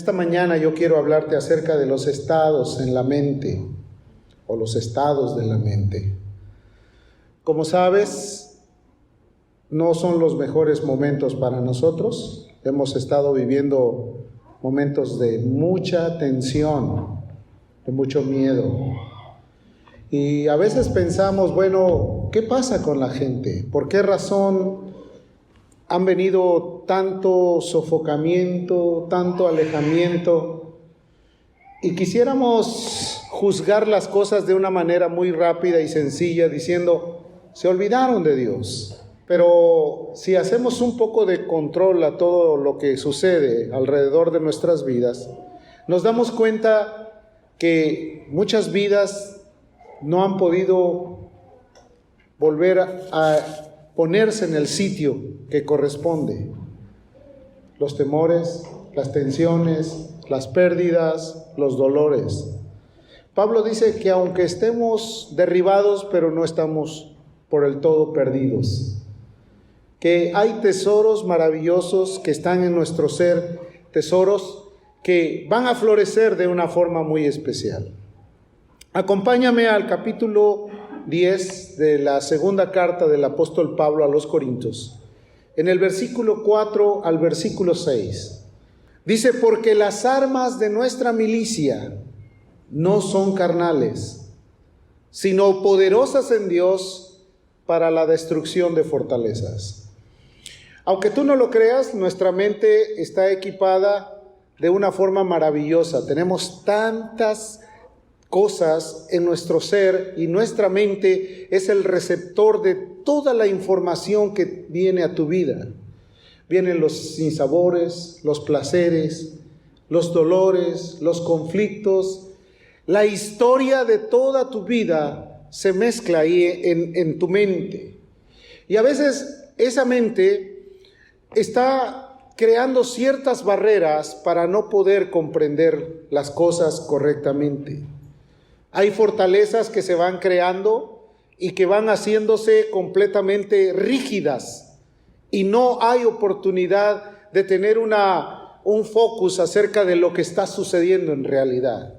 Esta mañana yo quiero hablarte acerca de los estados en la mente, o los estados de la mente. Como sabes, no son los mejores momentos para nosotros. Hemos estado viviendo momentos de mucha tensión, de mucho miedo. Y a veces pensamos, bueno, ¿qué pasa con la gente? ¿Por qué razón han venido tanto sofocamiento, tanto alejamiento? Y quisiéramos juzgar las cosas de una manera muy rápida y sencilla, diciendo, se olvidaron de Dios. Pero si hacemos un poco de control a todo lo que sucede alrededor de nuestras vidas, nos damos cuenta que muchas vidas no han podido volver a ponerse en el sitio que corresponde. Los temores, las tensiones, las pérdidas, los dolores. Pablo dice que aunque estemos derribados, pero no estamos por el todo perdidos. Que hay tesoros maravillosos que están en nuestro ser, tesoros que van a florecer de una forma muy especial. Acompáñame al capítulo 10 de la segunda carta del apóstol Pablo a los Corintios, en el versículo 4 al versículo 6. Dice, porque las armas de nuestra milicia no son carnales, sino poderosas en Dios para la destrucción de fortalezas. Aunque tú no lo creas, nuestra mente está equipada de una forma maravillosa. Tenemos tantas cosas en nuestro ser y nuestra mente es el receptor de toda la información que viene a tu vida. Vienen los sinsabores, los placeres, los dolores, los conflictos. La historia de toda tu vida se mezcla ahí en tu mente. Y a veces esa mente está creando ciertas barreras para no poder comprender las cosas correctamente. Hay fortalezas que se van creando y que van haciéndose completamente rígidas y no hay oportunidad de tener un focus acerca de lo que está sucediendo en realidad.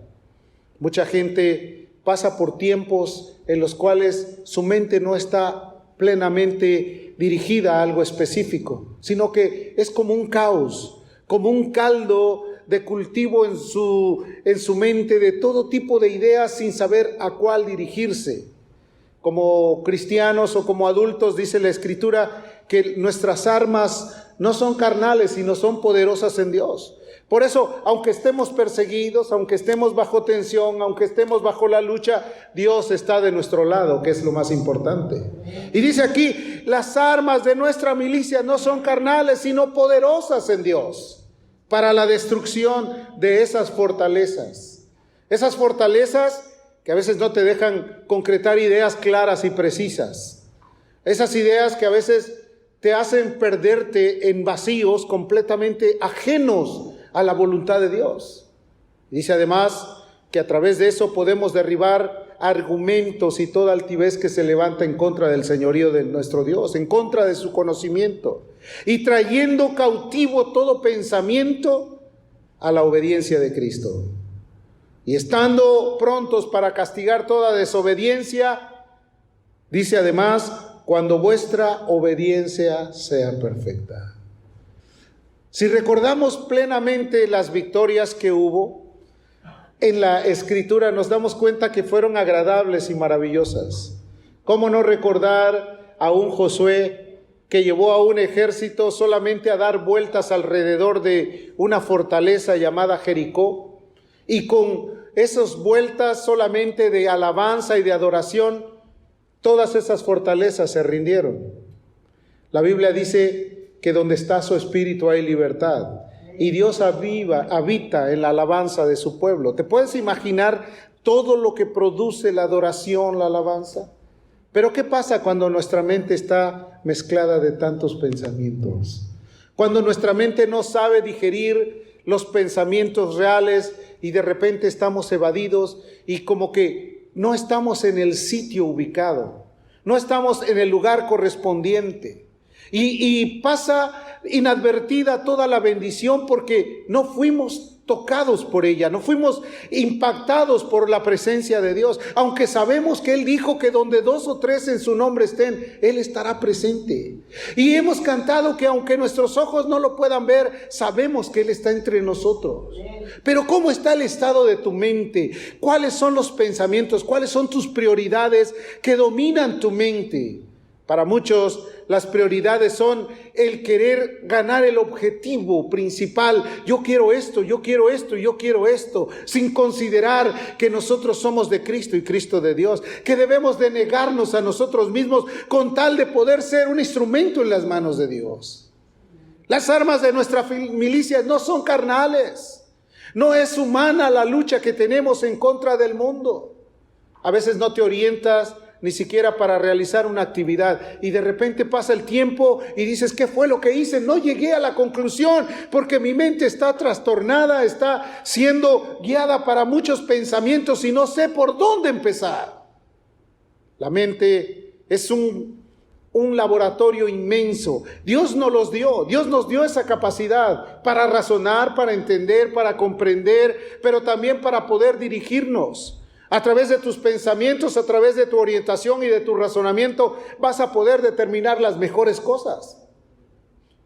Mucha gente pasa por tiempos en los cuales su mente no está plenamente dirigida a algo específico, sino que es como un caos, como un caldo de cultivo en su mente de todo tipo de ideas sin saber a cuál dirigirse. Como cristianos o como adultos dice la Escritura que nuestras armas no son carnales, sino son poderosas en Dios. Por eso, aunque estemos perseguidos, aunque estemos bajo tensión, aunque estemos bajo la lucha, Dios está de nuestro lado, que es lo más importante. Y dice aquí, las armas de nuestra milicia no son carnales, sino poderosas en Dios para la destrucción de esas fortalezas. Esas fortalezas que a veces no te dejan concretar ideas claras y precisas. Esas ideas que a veces te hacen perderte en vacíos completamente ajenos a la voluntad de Dios. Dice además que a través de eso podemos derribar argumentos y toda altivez que se levanta en contra del señorío de nuestro Dios, en contra de su conocimiento, y trayendo cautivo todo pensamiento a la obediencia de Cristo. Y estando prontos para castigar toda desobediencia, dice además, cuando vuestra obediencia sea perfecta. Si recordamos plenamente las victorias que hubo en la Escritura, nos damos cuenta que fueron agradables y maravillosas. ¿Cómo no recordar a un Josué que llevó a un ejército solamente a dar vueltas alrededor de una fortaleza llamada Jericó? Y con esas vueltas solamente de alabanza y de adoración, todas esas fortalezas se rindieron. La Biblia dice que donde está su espíritu hay libertad. Y Dios habita en la alabanza de su pueblo. ¿Te puedes imaginar todo lo que produce la adoración, la alabanza? Pero ¿qué pasa cuando nuestra mente está mezclada de tantos pensamientos? Cuando nuestra mente no sabe digerir los pensamientos reales y de repente estamos evadidos y como que no estamos en el sitio ubicado, no estamos en el lugar correspondiente. Y pasa inadvertida toda la bendición porque no fuimos tocados por ella, no fuimos impactados por la presencia de Dios, aunque sabemos que Él dijo que donde 2 o 3 en su nombre estén, Él estará presente. Y hemos cantado que aunque nuestros ojos no lo puedan ver, sabemos que Él está entre nosotros. Pero ¿cómo está el estado de tu mente? ¿Cuáles son los pensamientos? ¿Cuáles son tus prioridades que dominan tu mente? Para muchos las prioridades son el querer ganar el objetivo principal. Yo quiero esto, yo quiero esto, yo quiero esto, sin considerar que nosotros somos de Cristo y Cristo de Dios, que debemos de negarnos a nosotros mismos con tal de poder ser un instrumento en las manos de Dios. Las armas de nuestra milicia no son carnales, no es humana la lucha que tenemos en contra del mundo. A veces no te orientas ni siquiera para realizar una actividad, y de repente pasa el tiempo y dices, ¿qué fue lo que hice? No llegué a la conclusión porque mi mente está trastornada, está siendo guiada para muchos pensamientos y no sé por dónde empezar. La mente es un laboratorio inmenso. Dios nos los dio, Dios nos dio esa capacidad para razonar, para entender, para comprender, pero también para poder dirigirnos. A través de tus pensamientos, a través de tu orientación y de tu razonamiento, vas a poder determinar las mejores cosas.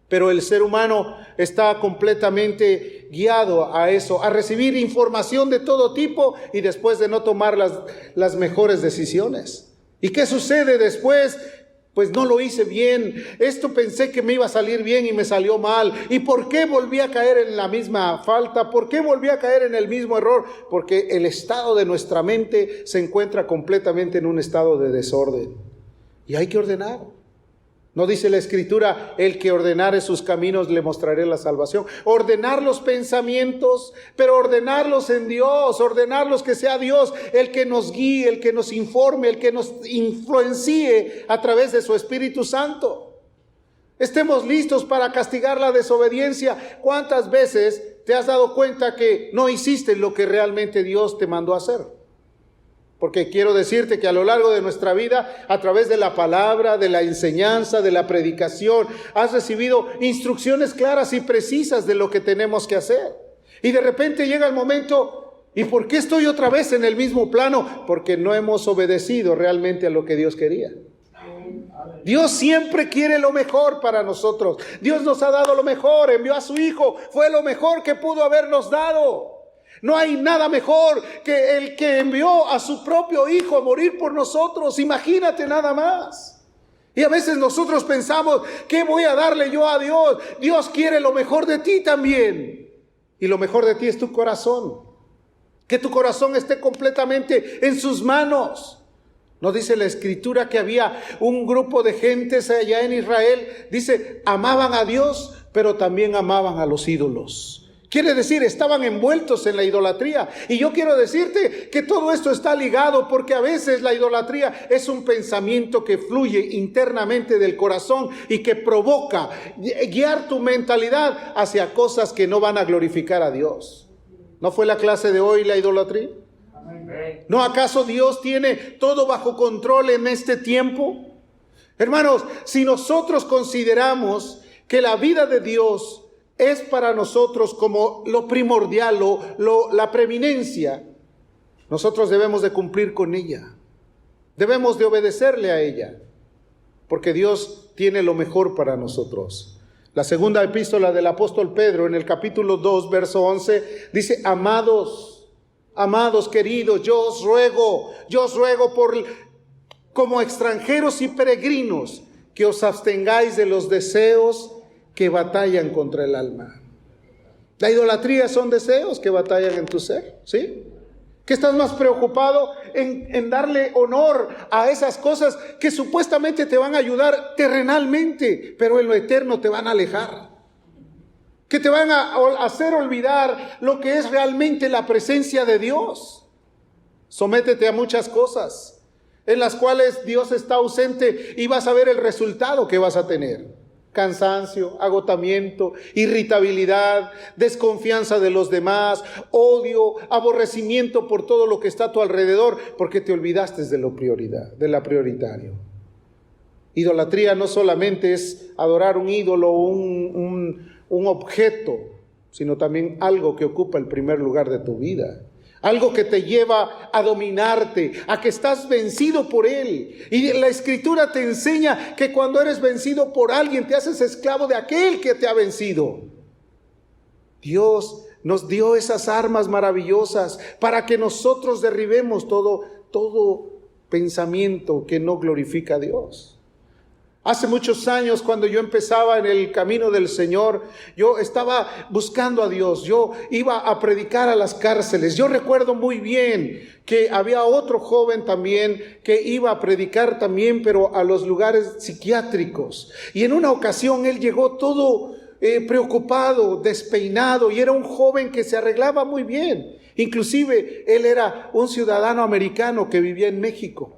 Pero el ser humano está completamente guiado a eso, a recibir información de todo tipo y después de no tomar las mejores decisiones. ¿Y qué sucede después? Pues no lo hice bien, esto pensé que me iba a salir bien y me salió mal. ¿Y por qué volví a caer en la misma falta? ¿Por qué volví a caer en el mismo error? Porque el estado de nuestra mente se encuentra completamente en un estado de desorden. Y hay que ordenar. ¿No dice la Escritura, el que ordenare sus caminos le mostraré la salvación? Ordenar los pensamientos, pero ordenarlos en Dios, ordenarlos que sea Dios el que nos guíe, el que nos informe, el que nos influencie a través de su Espíritu Santo. Estemos listos para castigar la desobediencia. ¿Cuántas veces te has dado cuenta que no hiciste lo que realmente Dios te mandó a hacer? Porque quiero decirte que a lo largo de nuestra vida, a través de la palabra, de la enseñanza, de la predicación, has recibido instrucciones claras y precisas de lo que tenemos que hacer. Y de repente llega el momento, ¿y por qué estoy otra vez en el mismo plano? Porque no hemos obedecido realmente a lo que Dios quería. Dios siempre quiere lo mejor para nosotros. Dios nos ha dado lo mejor, envió a su Hijo, fue lo mejor que pudo habernos dado. No hay nada mejor que el que envió a su propio Hijo a morir por nosotros. Imagínate nada más. Y a veces nosotros pensamos, ¿qué voy a darle yo a Dios? Dios quiere lo mejor de ti también. Y lo mejor de ti es tu corazón. Que tu corazón esté completamente en sus manos. ¿No dice la Escritura que había un grupo de gentes allá en Israel? Dice, amaban a Dios, pero también amaban a los ídolos. Quiere decir, estaban envueltos en la idolatría. Y yo quiero decirte que todo esto está ligado, porque a veces la idolatría es un pensamiento que fluye internamente del corazón y que provoca guiar tu mentalidad hacia cosas que no van a glorificar a Dios. ¿No fue la clase de hoy la idolatría? ¿No acaso Dios tiene todo bajo control en este tiempo? Hermanos, si nosotros consideramos que la vida de Dios es para nosotros como lo primordial, la preeminencia, nosotros debemos de cumplir con ella. Debemos de obedecerle a ella, porque Dios tiene lo mejor para nosotros. La segunda epístola del apóstol Pedro, en el capítulo 2, verso 11, dice, amados queridos, yo os ruego como extranjeros y peregrinos, que os abstengáis de los deseos que batallan contra el alma. La idolatría son deseos que batallan en tu ser, ¿sí? Que estás más preocupado en darle honor a esas cosas que supuestamente te van a ayudar terrenalmente, pero en lo eterno te van a alejar. Que te van a hacer olvidar lo que es realmente la presencia de Dios. Sométete a muchas cosas en las cuales Dios está ausente y vas a ver el resultado que vas a tener. Cansancio, agotamiento, irritabilidad, desconfianza de los demás, odio, aborrecimiento por todo lo que está a tu alrededor, porque te olvidaste de la prioritario. Idolatría no solamente es adorar un ídolo, un objeto, sino también algo que ocupa el primer lugar de tu vida. Algo que te lleva a dominarte, a que estás vencido por él. Y la Escritura te enseña que cuando eres vencido por alguien, te haces esclavo de aquel que te ha vencido. Dios nos dio esas armas maravillosas para que nosotros derribemos todo pensamiento que no glorifica a Dios. Hace muchos años, cuando yo empezaba en el camino del Señor, yo estaba buscando a Dios. Yo iba a predicar a las cárceles. Yo recuerdo muy bien que había otro joven también que iba a predicar también, pero a los lugares psiquiátricos. Y en una ocasión él llegó todo preocupado, despeinado, y era un joven que se arreglaba muy bien. Inclusive él era un ciudadano americano que vivía en México.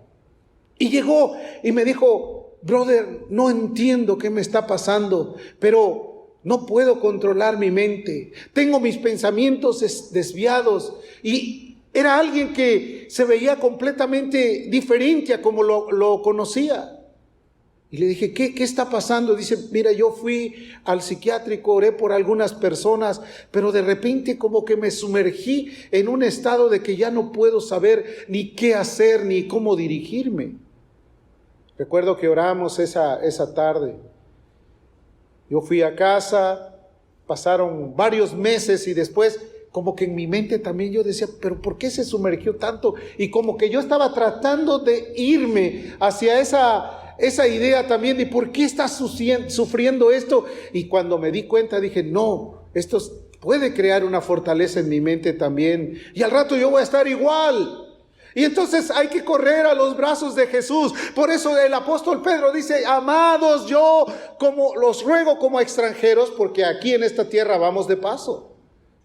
Y llegó y me dijo: brother, no entiendo qué me está pasando, pero no puedo controlar mi mente. Tengo mis pensamientos desviados. Y era alguien que se veía completamente diferente a como lo conocía. Y le dije: ¿Qué está pasando? Dice: mira, yo fui al psiquiátrico, oré por algunas personas, pero de repente como que me sumergí en un estado de que ya no puedo saber ni qué hacer ni cómo dirigirme. Recuerdo que oramos esa tarde. Yo fui a casa, pasaron varios meses y después como que en mi mente también yo decía: ¿pero por qué se sumergió tanto? Y como que yo estaba tratando de irme hacia esa idea también de ¿por qué está sufriendo esto? Y cuando me di cuenta dije: no, esto puede crear una fortaleza en mi mente también. Y al rato yo voy a estar igual. Y entonces hay que correr a los brazos de Jesús. Por eso el apóstol Pedro dice: amados, yo los ruego como extranjeros, porque aquí en esta tierra vamos de paso.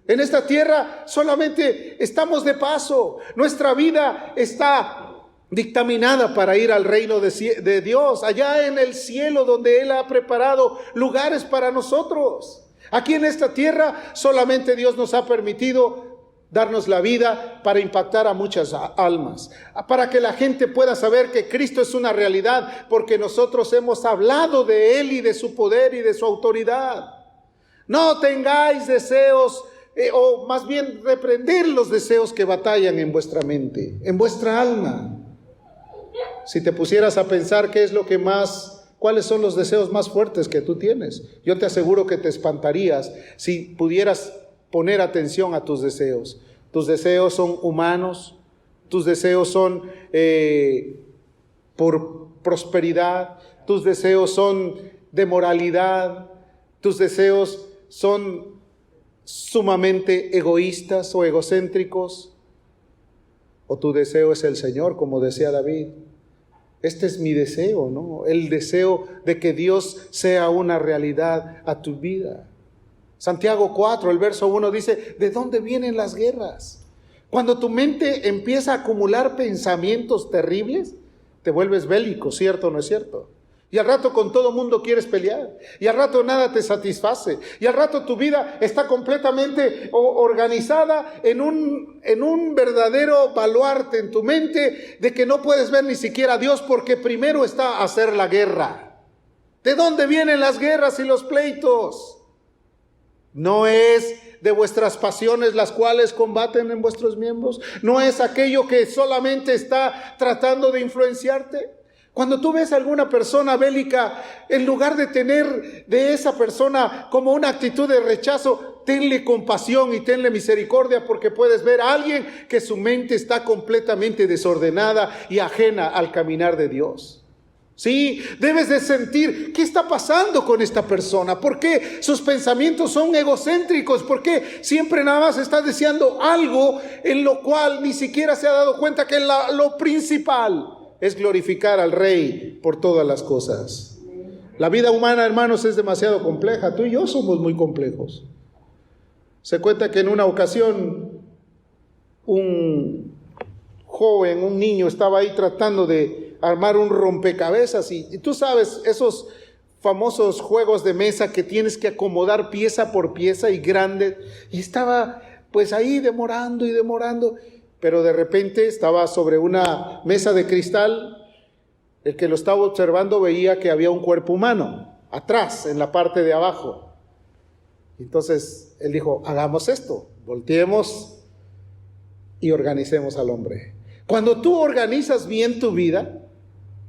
En esta tierra solamente estamos de paso. Nuestra vida está dictaminada para ir al reino de Dios, allá en el cielo, donde Él ha preparado lugares para nosotros. Aquí en esta tierra solamente Dios nos ha permitido darnos la vida para impactar a muchas almas, para que la gente pueda saber que Cristo es una realidad, porque nosotros hemos hablado de Él y de su poder y de su autoridad. No tengáis deseos, o más bien reprender los deseos que batallan en vuestra mente, en vuestra alma. Si te pusieras a pensar cuáles son los deseos más fuertes que tú tienes, yo te aseguro que te espantarías si pudieras poner atención a tus deseos. Tus deseos son humanos, tus deseos son por prosperidad, tus deseos son de moralidad, tus deseos son sumamente egoístas o egocéntricos, o tu deseo es el Señor, como decía David. Este es mi deseo, ¿no? El deseo de que Dios sea una realidad a tu vida. Santiago 4, el verso 1 dice: ¿de dónde vienen las guerras? Cuando tu mente empieza a acumular pensamientos terribles, te vuelves bélico, ¿cierto o no es cierto? Y al rato con todo mundo quieres pelear, y al rato nada te satisface, y al rato tu vida está completamente organizada en un verdadero baluarte en tu mente de que no puedes ver ni siquiera a Dios, porque primero está hacer la guerra. ¿De dónde vienen las guerras y los pleitos? ¿No es de vuestras pasiones las cuales combaten en vuestros miembros? ¿No es aquello que solamente está tratando de influenciarte? Cuando tú ves a alguna persona bélica, en lugar de tener de esa persona como una actitud de rechazo, tenle compasión y tenle misericordia, porque puedes ver a alguien que su mente está completamente desordenada y ajena al caminar de Dios. Sí, debes de sentir qué está pasando con esta persona, por qué sus pensamientos son egocéntricos, por qué siempre nada más está deseando algo en lo cual ni siquiera se ha dado cuenta que lo principal es glorificar al Rey por todas las cosas. La vida humana, hermanos, es demasiado compleja. Tú y yo somos muy complejos. Se cuenta que en una ocasión un joven, un niño, estaba ahí tratando de armar un rompecabezas y tú sabes, esos famosos juegos de mesa que tienes que acomodar pieza por pieza y grande, y estaba pues ahí demorando, pero de repente estaba sobre una mesa de cristal. El que lo estaba observando veía que había un cuerpo humano atrás, en la parte de abajo, Entonces él dijo, hagamos esto, volteemos y organicemos al hombre. Cuando tú organizas bien tu vida,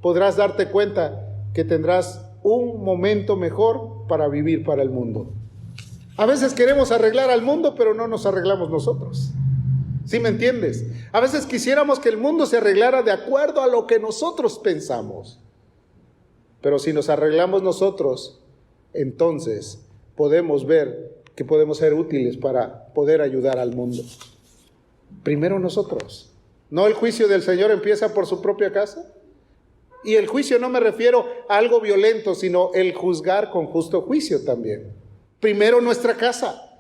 podrás darte cuenta que tendrás un momento mejor para vivir para el mundo. A veces queremos arreglar al mundo, pero no nos arreglamos nosotros. ¿Sí me entiendes? A veces quisiéramos que el mundo se arreglara de acuerdo a lo que nosotros pensamos. Pero si nos arreglamos nosotros, entonces podemos ver que podemos ser útiles para poder ayudar al mundo. Primero nosotros. ¿No el juicio del Señor empieza por su propia casa? Y el juicio no me refiero a algo violento, sino el juzgar con justo juicio también. Primero nuestra casa.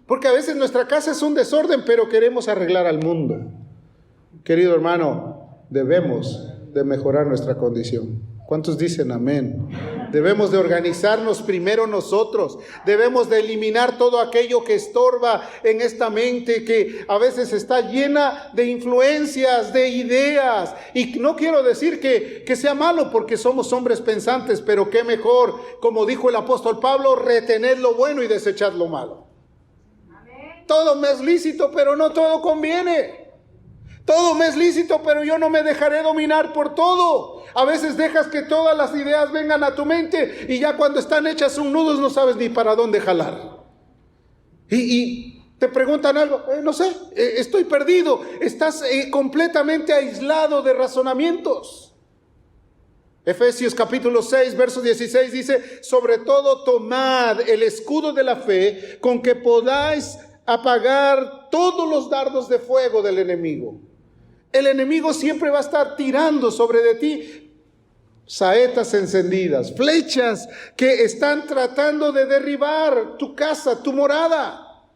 Porque a veces nuestra casa es un desorden, pero queremos arreglar al mundo. Querido hermano, debemos de mejorar nuestra condición. ¿Cuántos dicen amén? Debemos de organizarnos primero nosotros. Debemos de eliminar todo aquello que estorba en esta mente que a veces está llena de influencias, de ideas. Y no quiero decir que sea malo porque somos hombres pensantes, pero qué mejor, como dijo el apóstol Pablo, retener lo bueno y desechar lo malo. Amén. Todo me es lícito, pero no todo conviene. Todo me es lícito, pero yo no me dejaré dominar por todo. A veces dejas que todas las ideas vengan a tu mente y ya cuando están hechas un nudo no sabes ni para dónde jalar. Y te preguntan algo, no sé, estoy perdido. Estás completamente aislado de razonamientos. Efesios capítulo 6, verso 16 dice, sobre todo tomad el escudo de la fe con que podáis apagar todos los dardos de fuego del enemigo. El enemigo siempre va a estar tirando sobre de ti saetas encendidas, flechas que están tratando de derribar tu casa, tu morada.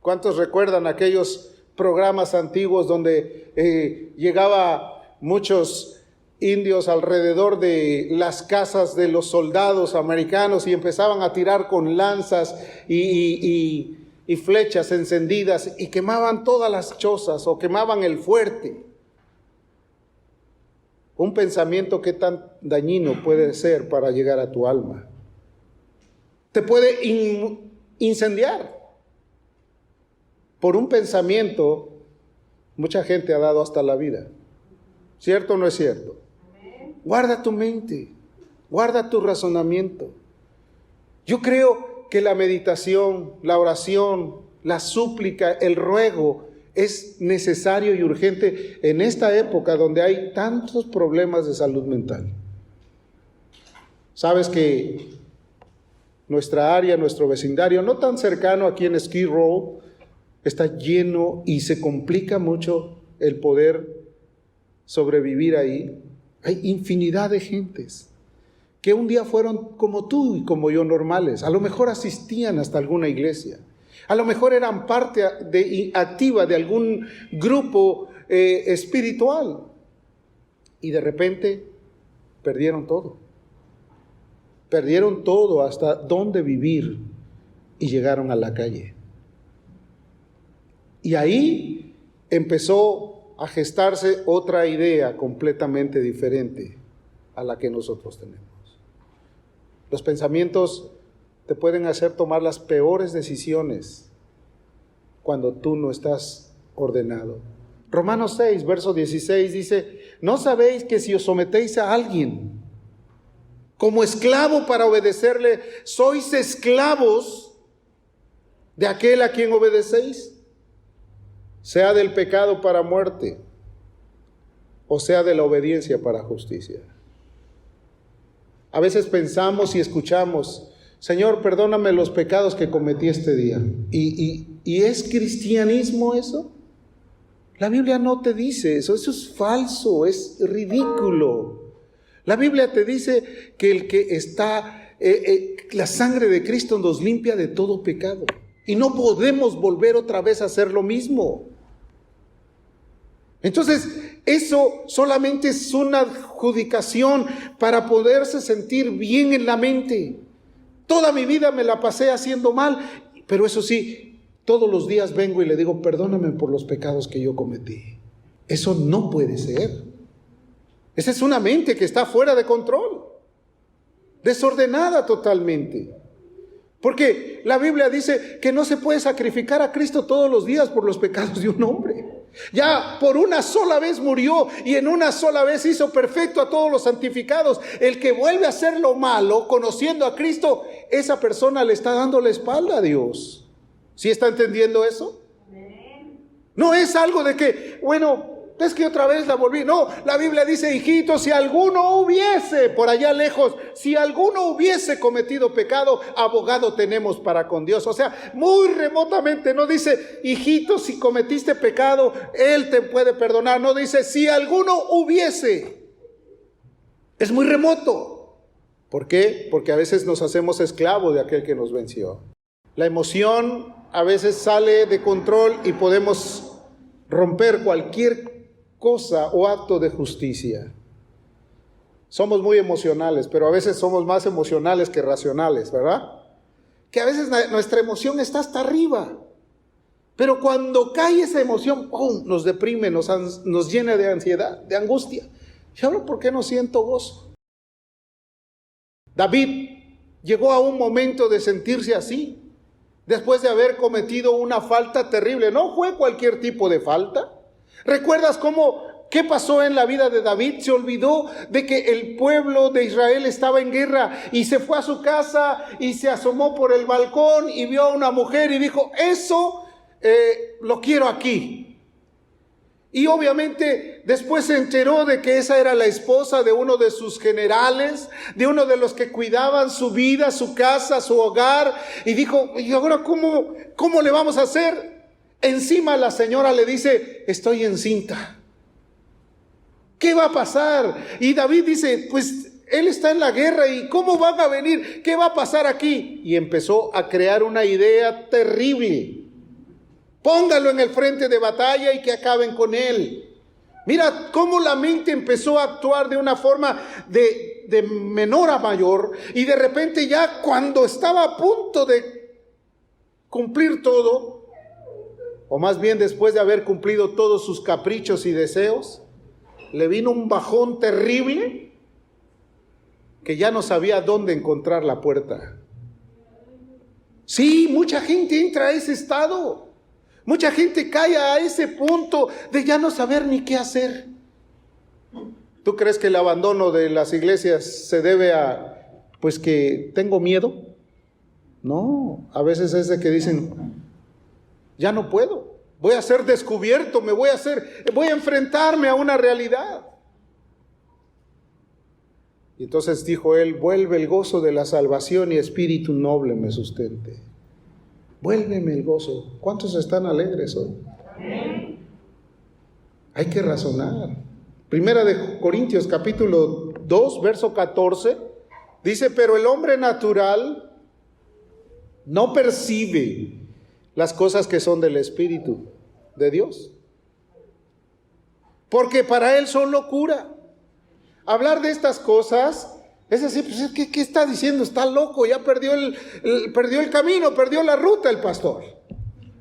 ¿Cuántos recuerdan aquellos programas antiguos donde llegaba muchos indios alrededor de las casas de los soldados americanos y empezaban a tirar con lanzas y flechas encendidas y quemaban todas las chozas o quemaban el fuerte? Un pensamiento que tan dañino puede ser para llegar a tu alma. Te puede incendiar. Por un pensamiento, mucha gente ha dado hasta la vida. ¿Cierto o no es cierto? Guarda tu mente, guarda tu razonamiento. Yo creo que la meditación, la oración, la súplica, el ruego es necesario y urgente en esta época donde hay tantos problemas de salud mental. Sabes que nuestra área, nuestro vecindario, no tan cercano aquí en Skid Row, está lleno y se complica mucho el poder sobrevivir ahí. Hay infinidad de gentes que un día fueron como tú y como yo normales. A lo mejor asistían hasta alguna iglesia. A lo mejor eran parte activa de algún grupo espiritual. Y de repente perdieron todo. Perdieron todo hasta dónde vivir y llegaron a la calle. Y ahí empezó a gestarse otra idea completamente diferente a la que nosotros tenemos. Los pensamientos te pueden hacer tomar las peores decisiones cuando tú no estás ordenado. Romanos 6, verso 16 dice, ¿no sabéis que si os sometéis a alguien como esclavo para obedecerle, sois esclavos de aquel a quien obedecéis? Sea del pecado para muerte, o sea de la obediencia para justicia. A veces pensamos y escuchamos, Señor, perdóname los pecados que cometí este día. ¿Y es cristianismo eso? La Biblia no te dice eso es falso, es ridículo. La Biblia te dice que el que está, la sangre de Cristo nos limpia de todo pecado. Y no podemos volver otra vez a hacer lo mismo. Entonces, eso solamente es una adjudicación para poderse sentir bien en la mente. Toda mi vida me la pasé haciendo mal, pero eso sí, todos los días vengo y le digo, perdóname por los pecados que yo cometí. Eso no puede ser. Esa es una mente que está fuera de control, desordenada totalmente. Porque la Biblia dice que no se puede sacrificar a Cristo todos los días por los pecados de un hombre. Ya por una sola vez murió y en una sola vez hizo perfecto a todos los santificados. El que vuelve a hacer lo malo, conociendo a Cristo, esa persona le está dando la espalda a Dios. ¿Sí está entendiendo eso? No es algo de que, bueno, es que otra vez la volví. No, la Biblia dice, hijitos, si alguno hubiese, por allá lejos, si alguno hubiese cometido pecado, abogado tenemos para con Dios. O sea, muy remotamente, no dice, hijitos, si cometiste pecado, Él te puede perdonar. No dice, si alguno hubiese. Es muy remoto. ¿Por qué? Porque a veces nos hacemos esclavos de aquel que nos venció. La emoción a veces sale de control y podemos romper cualquier cosa o acto de justicia. Somos muy emocionales, pero a veces somos más emocionales que racionales, ¿verdad? Que a veces nuestra emoción está hasta arriba, pero cuando cae esa emoción, ¡pum!, nos deprime, nos llena de ansiedad, de angustia. ¿Y ahora por qué no siento gozo? David llegó a un momento de sentirse así, después de haber cometido una falta terrible. No fue cualquier tipo de falta. ¿Recuerdas qué pasó en la vida de David? Se olvidó de que el pueblo de Israel estaba en guerra y se fue a su casa y se asomó por el balcón y vio a una mujer y dijo, eso lo quiero aquí. Y obviamente después se enteró de que esa era la esposa de uno de sus generales, de uno de los que cuidaban su vida, su casa, su hogar. Y dijo, ¿y ahora cómo le vamos a hacer? Encima la señora le dice, estoy encinta. ¿Qué va a pasar? Y David dice, pues él está en la guerra y ¿cómo van a venir? ¿Qué va a pasar aquí? Y empezó a crear una idea terrible. Póngalo en el frente de batalla y que acaben con él. Mira cómo la mente empezó a actuar de una forma de menor a mayor. Y de repente ya cuando estaba a punto de cumplir todo, o más bien después de haber cumplido todos sus caprichos y deseos, le vino un bajón terrible que ya no sabía dónde encontrar la puerta. Sí, mucha gente entra a ese estado. Mucha gente cae a ese punto de ya no saber ni qué hacer. ¿Tú crees que el abandono de las iglesias se debe a, pues que tengo miedo? No, a veces es de que dicen, ya no puedo, voy a ser descubierto, voy a enfrentarme a una realidad. Y entonces dijo él, vuelve el gozo de la salvación y espíritu noble me sustente. Vuélveme el gozo. ¿Cuántos están alegres hoy? Amén. Hay que razonar. Primera de Corintios capítulo 2, verso 14, dice, pero el hombre natural no percibe las cosas que son del Espíritu de Dios, porque para él son locura. Hablar de estas cosas es decir, pues, ¿qué está diciendo? Está loco, ya perdió el camino, perdió la ruta el pastor.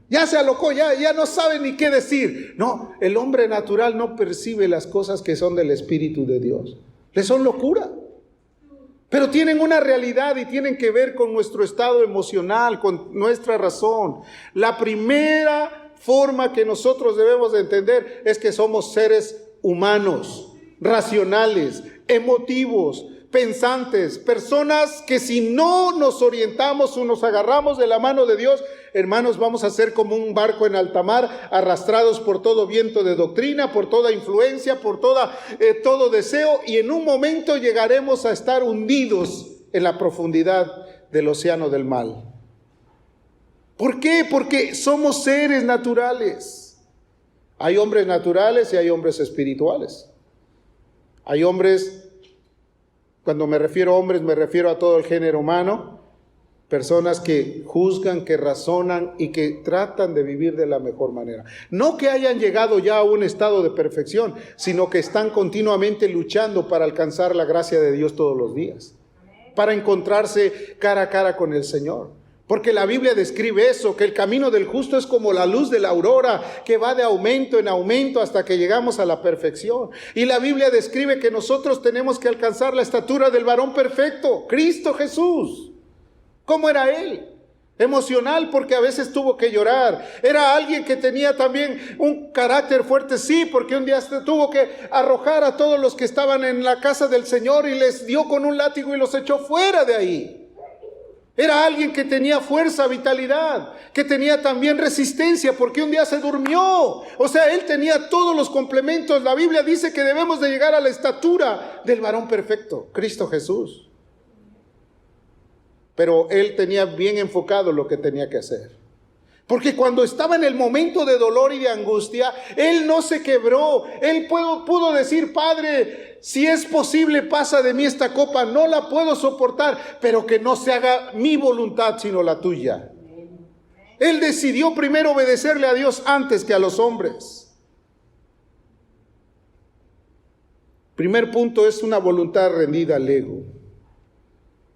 Ya se alocó, ya no sabe ni qué decir. No, el hombre natural no percibe las cosas que son del Espíritu de Dios. Le son locura. Pero tienen una realidad y tienen que ver con nuestro estado emocional, con nuestra razón. La primera forma que nosotros debemos de entender es que somos seres humanos, racionales, emotivos, pensantes, personas que si no nos orientamos o nos agarramos de la mano de Dios, hermanos, vamos a ser como un barco en alta mar, arrastrados por todo viento de doctrina, por toda influencia, por todo deseo, y en un momento llegaremos a estar hundidos en la profundidad del océano del mal. ¿Por qué? Porque somos seres naturales. Hay hombres naturales y hay hombres espirituales. Hay hombres, cuando me refiero a hombres, me refiero a todo el género humano, personas que juzgan, que razonan y que tratan de vivir de la mejor manera. No que hayan llegado ya a un estado de perfección, sino que están continuamente luchando para alcanzar la gracia de Dios todos los días, para encontrarse cara a cara con el Señor. Porque la Biblia describe eso, que el camino del justo es como la luz de la aurora, que va de aumento en aumento hasta que llegamos a la perfección. Y la Biblia describe que nosotros tenemos que alcanzar la estatura del varón perfecto, Cristo Jesús. ¿Cómo era él? Emocional, porque a veces tuvo que llorar. Era alguien que tenía también un carácter fuerte, sí, porque un día tuvo que arrojar a todos los que estaban en la casa del Señor y les dio con un látigo y los echó fuera de ahí. Era alguien que tenía fuerza, vitalidad, que tenía también resistencia, porque un día se durmió. O sea, él tenía todos los complementos. La Biblia dice que debemos de llegar a la estatura del varón perfecto, Cristo Jesús. Pero él tenía bien enfocado lo que tenía que hacer. Porque cuando estaba en el momento de dolor y de angustia, él no se quebró. Él pudo decir: Padre, si es posible, pasa de mí esta copa, no la puedo soportar, pero que no se haga mi voluntad, sino la tuya. Él decidió primero obedecerle a Dios antes que a los hombres. Primer punto es una voluntad rendida al ego.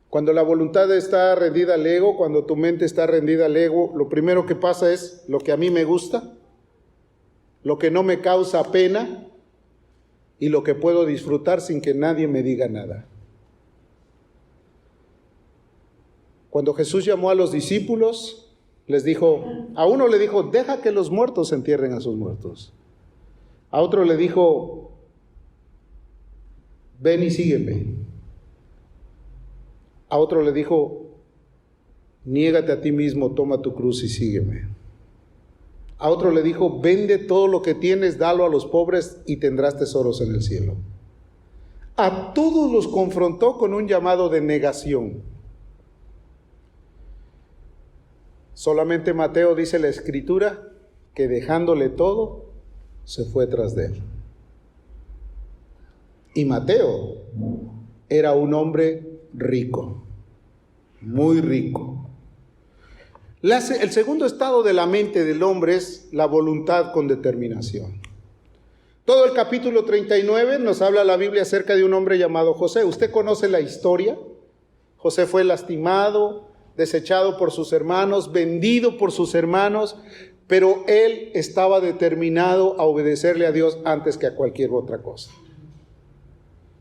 Cuando la voluntad está rendida al ego, cuando tu mente está rendida al ego, lo primero que pasa es lo que a mí me gusta, lo que no me causa pena y lo que puedo disfrutar sin que nadie me diga nada. Cuando Jesús llamó a los discípulos, les dijo, a uno le dijo: deja que los muertos entierren a sus muertos. A otro le dijo: ven y sígueme. A otro le dijo: niégate a ti mismo, toma tu cruz y sígueme. A otro le dijo: vende todo lo que tienes, dalo a los pobres y tendrás tesoros en el cielo. A todos los confrontó con un llamado de negación. Solamente Mateo, dice la Escritura, que dejándole todo, se fue tras de él. Y Mateo era un hombre rico, muy rico. El segundo estado de la mente del hombre es la voluntad con determinación. Todo el capítulo 39 nos habla la Biblia acerca de un hombre llamado José. ¿Usted conoce la historia? José fue lastimado, desechado por sus hermanos, vendido por sus hermanos, pero él estaba determinado a obedecerle a Dios antes que a cualquier otra cosa.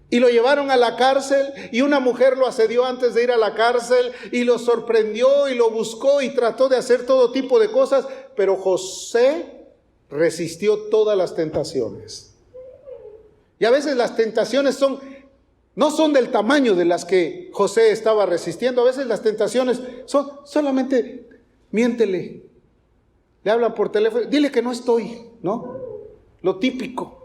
Y lo llevaron a la cárcel y una mujer lo asedió antes de ir a la cárcel y lo sorprendió y lo buscó y trató de hacer todo tipo de cosas, pero José resistió todas las tentaciones. Y a veces las tentaciones no son del tamaño de las que José estaba resistiendo. A veces las tentaciones son solamente: miéntele, le hablan por teléfono, dile que no estoy, ¿no? Lo típico.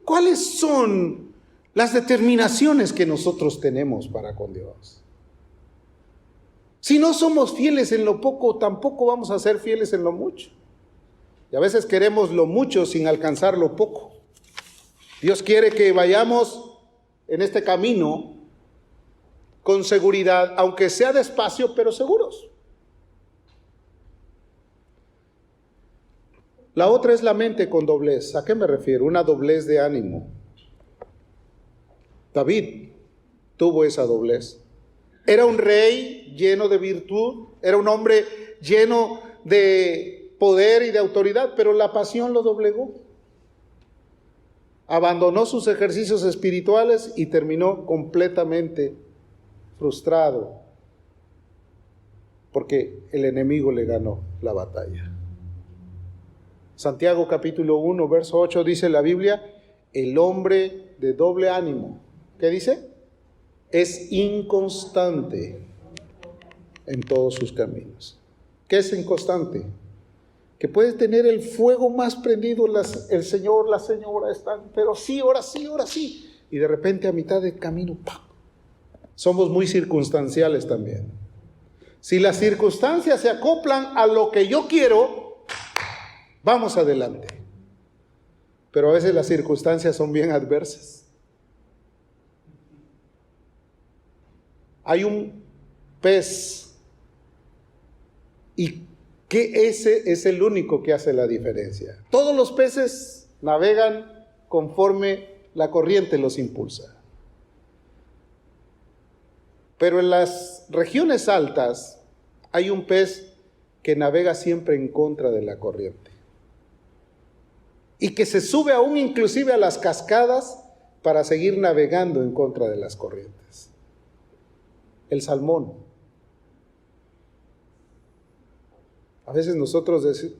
¿Cuáles son las determinaciones que nosotros tenemos para con Dios? Si no somos fieles en lo poco, tampoco vamos a ser fieles en lo mucho. Y a veces queremos lo mucho sin alcanzar lo poco. Dios quiere que vayamos en este camino con seguridad, aunque sea despacio, pero seguros. La otra es la mente con doblez. ¿A qué me refiero? Una doblez de ánimo. David tuvo esa doblez. Era un rey lleno de virtud, era un hombre lleno de poder y de autoridad, pero la pasión lo doblegó. Abandonó sus ejercicios espirituales y terminó completamente frustrado, porque el enemigo le ganó la batalla. Santiago capítulo 1, verso 8 dice la Biblia: el hombre de doble ánimo, ¿qué dice? Es inconstante en todos sus caminos. ¿Qué es inconstante? Que puede tener el fuego más prendido, el señor, la señora están, pero sí, ahora sí, ahora sí. Y de repente a mitad del camino, ¡pam! Somos muy circunstanciales también. Si las circunstancias se acoplan a lo que yo quiero, vamos adelante. Pero a veces las circunstancias son bien adversas. Hay un pez y que ese es el único que hace la diferencia. Todos los peces navegan conforme la corriente los impulsa. Pero en las regiones altas hay un pez que navega siempre en contra de la corriente. Y que se sube aún inclusive a las cascadas para seguir navegando en contra de las corrientes. el salmón. A veces nosotros decimos,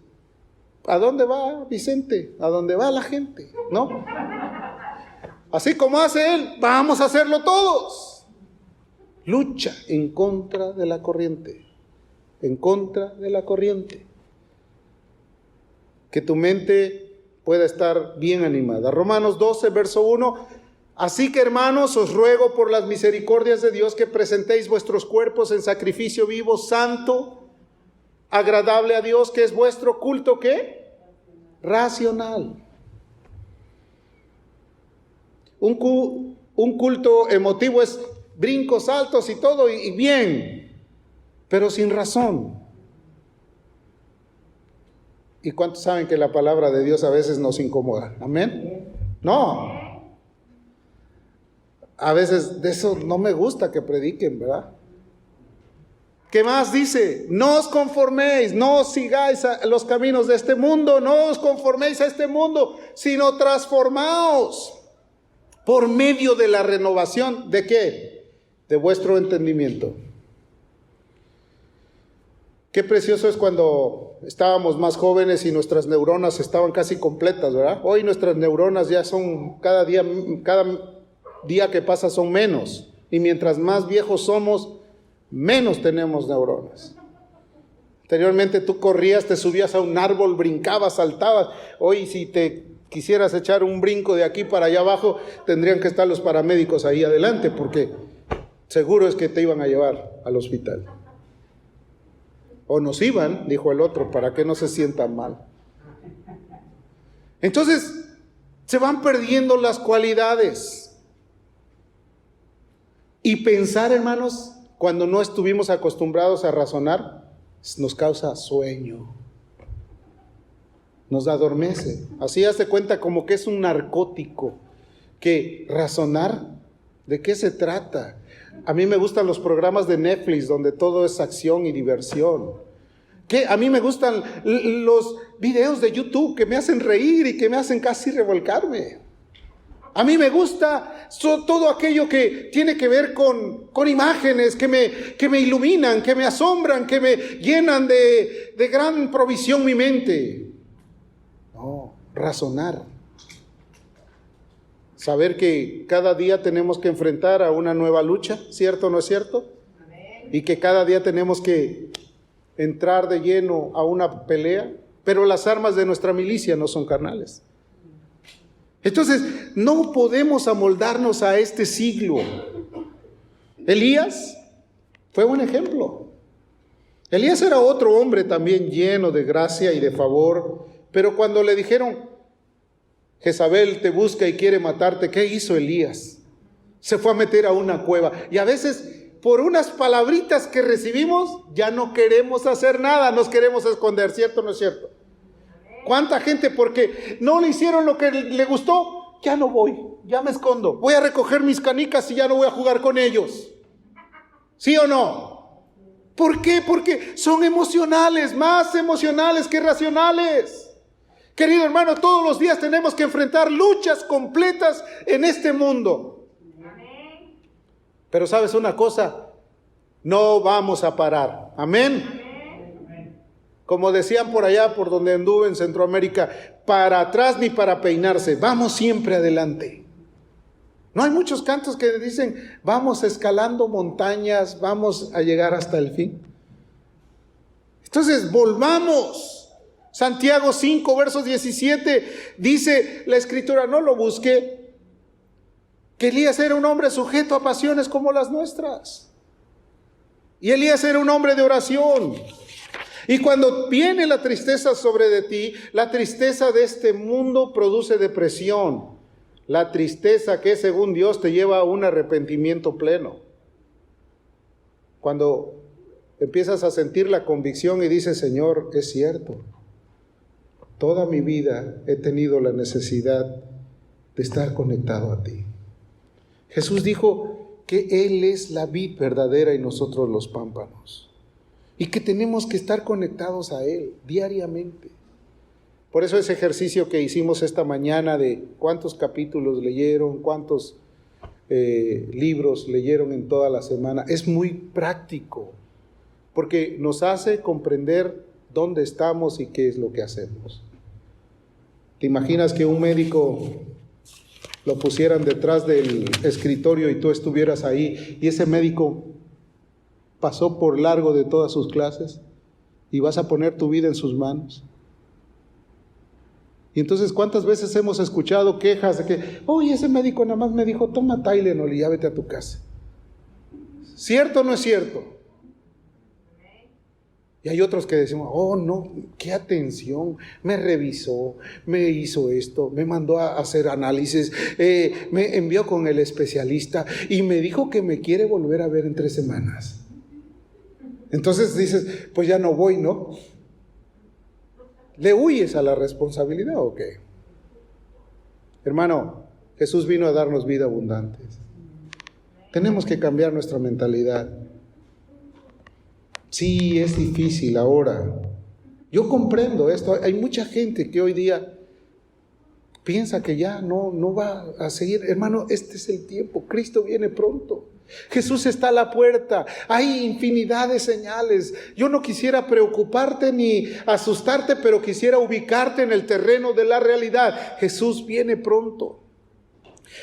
¿a dónde va Vicente? ¿A dónde va la gente? ¿No? Así como hace él, vamos a hacerlo todos. Lucha en contra de la corriente. En contra de la corriente. Que tu mente pueda estar bien animada. Romanos 12, verso 1. Así que, hermanos, os ruego por las misericordias de Dios que presentéis vuestros cuerpos en sacrificio vivo, santo, agradable a Dios, que es vuestro culto, ¿qué? Racional. Un culto emotivo es brincos altos y todo, y bien, pero sin razón. ¿Y cuántos saben que la palabra de Dios a veces nos incomoda? ¿Amén? No. A veces de eso no me gusta que prediquen, ¿verdad? ¿Qué más dice? No os conforméis, no os sigáis a los caminos de este mundo, no os conforméis a este mundo, sino transformaos por medio de la renovación, ¿de qué? De vuestro entendimiento. Qué precioso es cuando estábamos más jóvenes y nuestras neuronas estaban casi completas, ¿verdad? Hoy nuestras neuronas ya son cada día que pasa son menos. Y mientras más viejos somos, menos tenemos neuronas. Anteriormente tú corrías, te subías a un árbol, brincabas, saltabas. Hoy si te quisieras echar un brinco de aquí para allá abajo, tendrían que estar los paramédicos ahí adelante, porque seguro es que te iban a llevar al hospital. O nos iban, dijo el otro, para que no se sientan mal. Entonces, se van perdiendo las cualidades. Y pensar, hermanos, cuando no estuvimos acostumbrados a razonar, nos causa sueño. Nos adormece. Así hace cuenta como que es un narcótico. Que razonar, ¿de qué se trata? A mí me gustan los programas de Netflix donde todo es acción y diversión. A mí me gustan los videos de YouTube que me hacen reír y que me hacen casi revolcarme. A mí me gusta todo aquello que tiene que ver con imágenes que me iluminan, que me asombran, que me llenan de gran provisión mi mente. No, razonar. Saber que cada día tenemos que enfrentar a una nueva lucha, ¿cierto o no es cierto? Amén. Y que cada día tenemos que entrar de lleno a una pelea, pero las armas de nuestra milicia no son carnales. Entonces, no podemos amoldarnos a este siglo. Elías fue un ejemplo. Elías era otro hombre también lleno de gracia y de favor, pero cuando le dijeron, Jezabel te busca y quiere matarte, ¿qué hizo Elías? Se fue a meter a una cueva. Y a veces, por unas palabritas que recibimos, ya no queremos hacer nada, nos queremos esconder, ¿cierto o no es cierto? ¿Cuánta gente porque no le hicieron lo que le gustó? Ya no voy, ya me escondo. Voy a recoger mis canicas y ya no voy a jugar con ellos. ¿Sí o no? ¿Por qué? Porque son emocionales, más emocionales que racionales. Querido hermano, todos los días tenemos que enfrentar luchas completas en este mundo. Pero ¿sabes una cosa? No vamos a parar. Amén. Como decían por allá, por donde anduve en Centroamérica, para atrás ni para peinarse, vamos siempre adelante. No hay muchos cantos que dicen, vamos escalando montañas, vamos a llegar hasta el fin. Entonces, volvamos. Santiago 5, versos 17, dice la Escritura, no lo busque, que Elías era un hombre sujeto a pasiones como las nuestras. Y Elías era un hombre de oración. Y cuando viene la tristeza sobre de ti, la tristeza de este mundo produce depresión. La tristeza que según Dios te lleva a un arrepentimiento pleno. Cuando empiezas a sentir la convicción y dices, Señor, es cierto. Toda mi vida he tenido la necesidad de estar conectado a ti. Jesús dijo que Él es la vid verdadera y nosotros los pámpanos. Y que tenemos que estar conectados a Él diariamente. Por eso ese ejercicio que hicimos esta mañana de cuántos capítulos leyeron, cuántos libros leyeron en toda la semana. Es muy práctico, porque nos hace comprender dónde estamos y qué es lo que hacemos. ¿Te imaginas que un médico lo pusieran detrás del escritorio y tú estuvieras ahí y ese médico pasó por largo de todas sus clases y vas a poner tu vida en sus manos? Y entonces, ¿cuántas veces hemos escuchado quejas de que, oye, ese médico nada más me dijo, toma Tylenol y ya vete a tu casa? ¿Cierto o no es cierto? Y hay otros que decimos, oh no, qué atención, me revisó, me hizo esto, me mandó a hacer análisis, me envió con el especialista y me dijo que me quiere volver a ver en 3 semanas. Entonces dices, pues ya no voy, ¿no? ¿Le huyes a la responsabilidad o qué? Hermano, Jesús vino a darnos vida abundante. Tenemos que cambiar nuestra mentalidad. Sí, es difícil ahora. Yo comprendo esto. Hay mucha gente que hoy día piensa que ya no va a seguir. Hermano, este es el tiempo. Cristo viene pronto. Jesús está a la puerta. Hay infinidad de señales. Yo no quisiera preocuparte ni asustarte, pero quisiera ubicarte en el terreno de la realidad. Jesús viene pronto.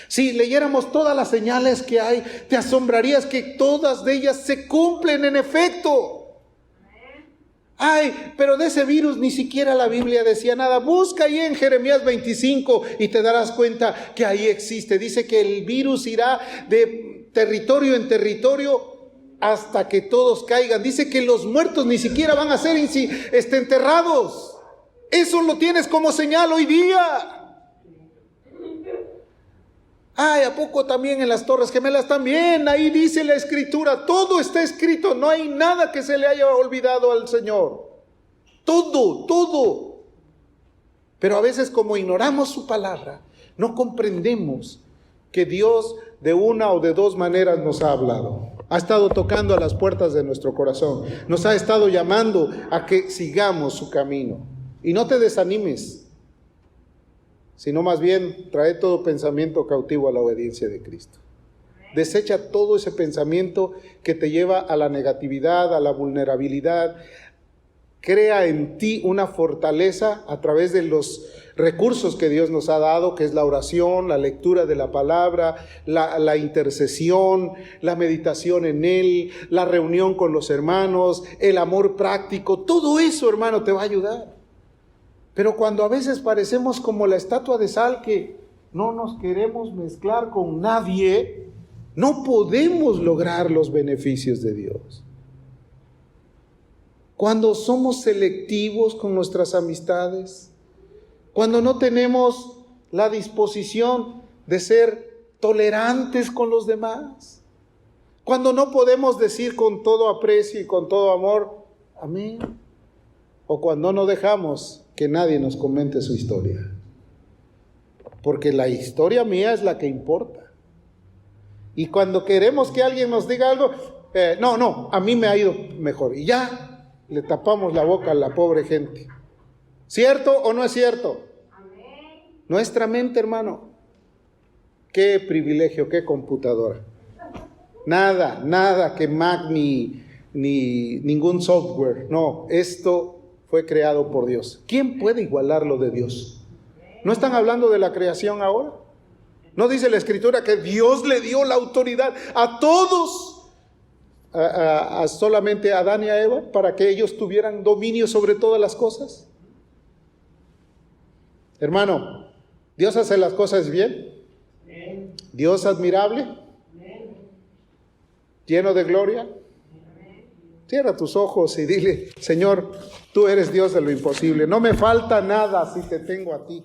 Si leyéramos todas las señales que hay, te asombrarías que todas de ellas se cumplen en efecto. Ay, pero de ese virus ni siquiera la Biblia decía nada. Busca ahí en Jeremías 25 y te darás cuenta que ahí existe. Dice que el virus irá de territorio en territorio hasta que todos caigan. Dice que los muertos ni siquiera van a ser enterrados. Eso lo tienes como señal hoy día. Ay, ¿a poco también en las Torres Gemelas? También, ahí dice la Escritura, todo está escrito, no hay nada que se le haya olvidado al Señor. Todo. Pero a veces, como ignoramos su palabra, no comprendemos que Dios de una o de dos maneras nos ha hablado. Ha estado tocando a las puertas de nuestro corazón, nos ha estado llamando a que sigamos su camino. Y no te desanimes, sino más bien trae todo pensamiento cautivo a la obediencia de Cristo. Desecha todo ese pensamiento que te lleva a la negatividad, a la vulnerabilidad. Crea en ti una fortaleza a través de los recursos que Dios nos ha dado, que es la oración, la lectura de la palabra, la intercesión, la meditación en Él, la reunión con los hermanos, el amor práctico. Todo eso, hermano, te va a ayudar. Pero cuando a veces parecemos como la estatua de sal que no nos queremos mezclar con nadie, no podemos lograr los beneficios de Dios. Cuando somos selectivos con nuestras amistades, cuando no tenemos la disposición de ser tolerantes con los demás, cuando no podemos decir con todo aprecio y con todo amor, amén, o cuando no dejamos que nadie nos comente su historia, porque la historia mía es la que importa. Y cuando queremos que alguien nos diga algo, no, a mí me ha ido mejor, y ya le tapamos la boca a la pobre gente. ¿Cierto o no es cierto? Amén. Nuestra mente, hermano, qué privilegio, qué computadora. Nada que Mac ni ningún software. No, esto fue creado por Dios. ¿Quién puede igualar lo de Dios? ¿No están hablando de la creación ahora? ¿No dice la Escritura que Dios le dio la autoridad a todos, solamente a Adán y a Eva, para que ellos tuvieran dominio sobre todas las cosas? Hermano, ¿Dios hace las cosas bien? ¿Dios admirable? ¿Lleno de gloria? Cierra tus ojos y dile, Señor, tú eres Dios de lo imposible. No me falta nada si te tengo a ti.